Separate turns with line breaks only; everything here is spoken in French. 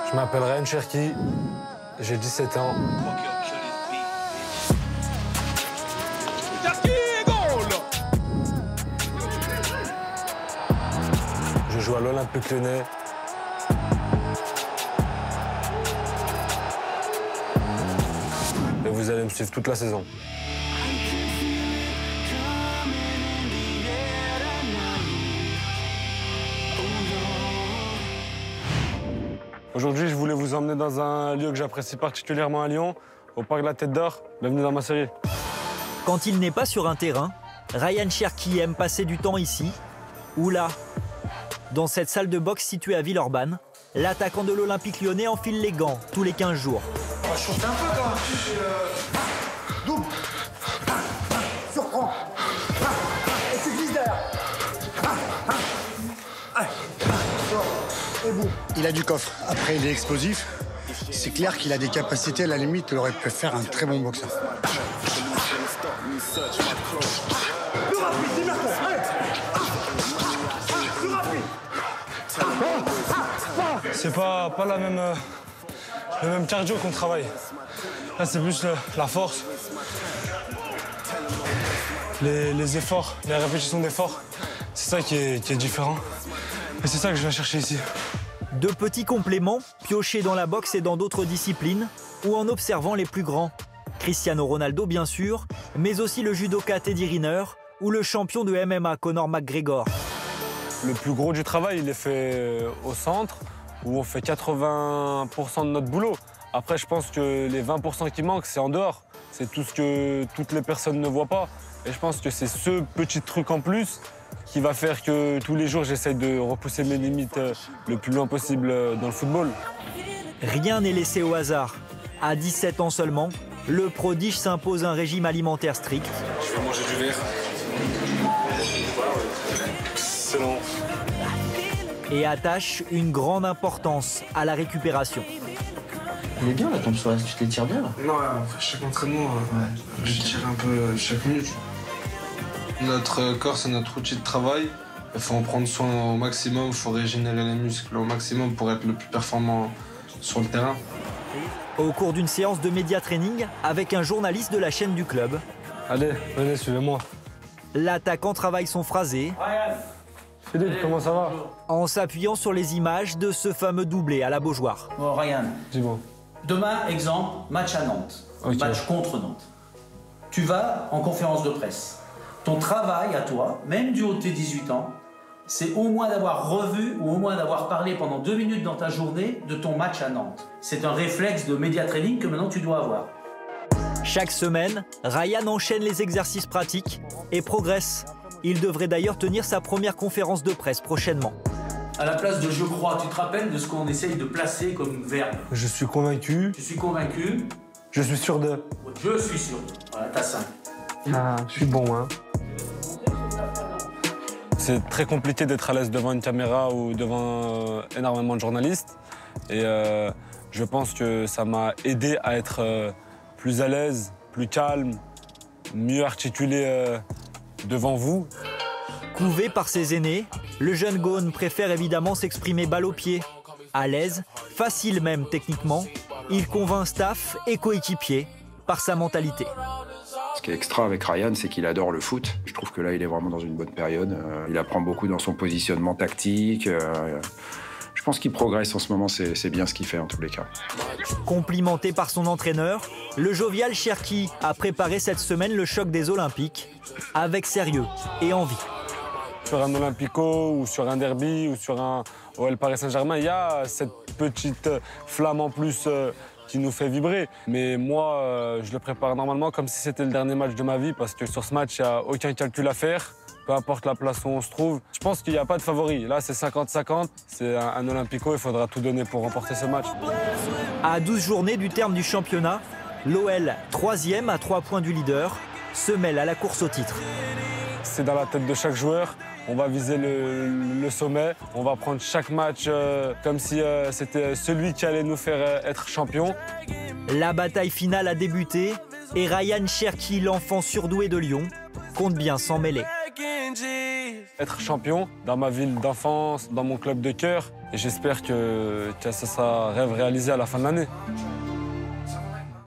Je m'appelle Ryan Cherki, j'ai 17 ans. Je joue à l'Olympique Lyonnais. Et vous allez me suivre toute la saison. Aujourd'hui, je voulais vous emmener dans un lieu que j'apprécie particulièrement à Lyon, au parc de la Tête d'Or. Bienvenue dans ma série.
Quand il n'est pas sur un terrain, Ryan Cherki aime passer du temps ici ou là. Dans cette salle de boxe située à Villeurbanne, l'attaquant de l'Olympique Lyonnais enfile les gants tous les 15 jours.
On va chauffer un peu quand même. Double. Surprends. Et tu glisses derrière. Et boum. Il a du coffre. Après, il est explosif. C'est clair qu'il a des capacités, à la limite, il aurait pu faire un très bon boxeur. Plus rapide, libère-toi. Plus rapide.
C'est pas le même cardio qu'on travaille. Là, c'est plus la force, les efforts, les répétitions d'efforts. C'est ça qui est différent. Et c'est ça que je viens chercher ici.
De petits compléments piochés dans la boxe et dans d'autres disciplines ou en observant les plus grands. Cristiano Ronaldo, bien sûr, mais aussi le judoka Teddy Riner ou le champion de MMA Conor McGregor.
Le plus gros du travail, il est fait au centre, où on fait 80% de notre boulot. Après, je pense que les 20% qui manquent, c'est en dehors. C'est tout ce que toutes les personnes ne voient pas. Et je pense que c'est ce petit truc en plus qui va faire que tous les jours, j'essaye de repousser mes limites le plus loin possible dans le football.
Rien n'est laissé au hasard. À 17 ans seulement, le prodige s'impose un régime alimentaire strict.
Je vais manger du verre. Excellent.
Et attache une grande importance à la récupération.
Il est bien là ton soirée, tu t'étires bien là?
Non, après chaque entraînement, je tire un peu chaque minute. Notre corps, c'est notre outil de travail. Il faut en prendre soin au maximum, il faut régénérer les muscles au maximum pour être le plus performant sur le terrain.
Au cours d'une séance de média training avec un journaliste de la chaîne du club,
Allez, venez, suivez-moi.
l'attaquant travaille son phrasé
Philippe, comment ça va?
en s'appuyant sur les images de ce fameux doublé à la Beaujoire.
Bon, Ryan,
Dis-moi.
demain, exemple, match à Nantes,
Ok.
match contre Nantes. Tu vas en conférence de presse. Ton travail à toi, même du haut de tes 18 ans, c'est au moins d'avoir revu ou au moins d'avoir parlé pendant 2 minutes dans ta journée de ton match à Nantes. C'est un réflexe de média training que maintenant tu dois avoir.
Chaque semaine, Ryan enchaîne les exercices pratiques et progresse. Il devrait d'ailleurs tenir sa première conférence de presse prochainement.
À la place de « je crois », tu te rappelles de ce qu'on essaye de placer comme verbe?
Je suis convaincu.
Je suis convaincu.
Je suis sûr de.
Je suis sûr. Voilà, t'as 5.
Ah, je suis bon, hein. C'est très compliqué d'être à l'aise devant une caméra ou devant énormément de journalistes. Et je pense que ça m'a aidé à être plus à l'aise, plus calme, mieux articulé devant vous.
Couvé par ses aînés, le jeune Gaune préfère évidemment s'exprimer balle au pied. À l'aise, facile même techniquement, il convainc staff et coéquipiers par sa mentalité.
Ce qui est extra avec Ryan, c'est qu'il adore le foot. Je trouve que là, il est vraiment dans une bonne période. Il apprend beaucoup dans son positionnement tactique. Je pense qu'il progresse en ce moment, c'est bien ce qu'il fait en tous les cas.
Complimenté par son entraîneur, le jovial Cherki a préparé cette semaine le choc des Olympiques avec sérieux et envie.
Sur un Olympico ou sur un derby ou sur un OL Paris Saint-Germain, il y a cette petite flamme en plus qui nous fait vibrer. Mais moi, je le prépare normalement comme si c'était le dernier match de ma vie parce que sur ce match, il n'y a aucun calcul à faire. Peu importe la place où on se trouve. Je pense qu'il n'y a pas de favori. Là, c'est 50-50. C'est un Olympico, il faudra tout donner pour remporter ce match.
À 12 journées du terme du championnat, l'OL, 3e à 3 points du leader, se mêle à la course au titre.
C'est dans la tête de chaque joueur. On va viser le sommet. On va prendre chaque match comme si c'était celui qui allait nous faire être champion.
La bataille finale a débuté et Ryan Cherki, l'enfant surdoué de Lyon, compte bien s'en mêler.
être champion dans ma ville d'enfance, dans mon club de cœur. Et j'espère que ce sera un rêve réalisé à la fin de l'année.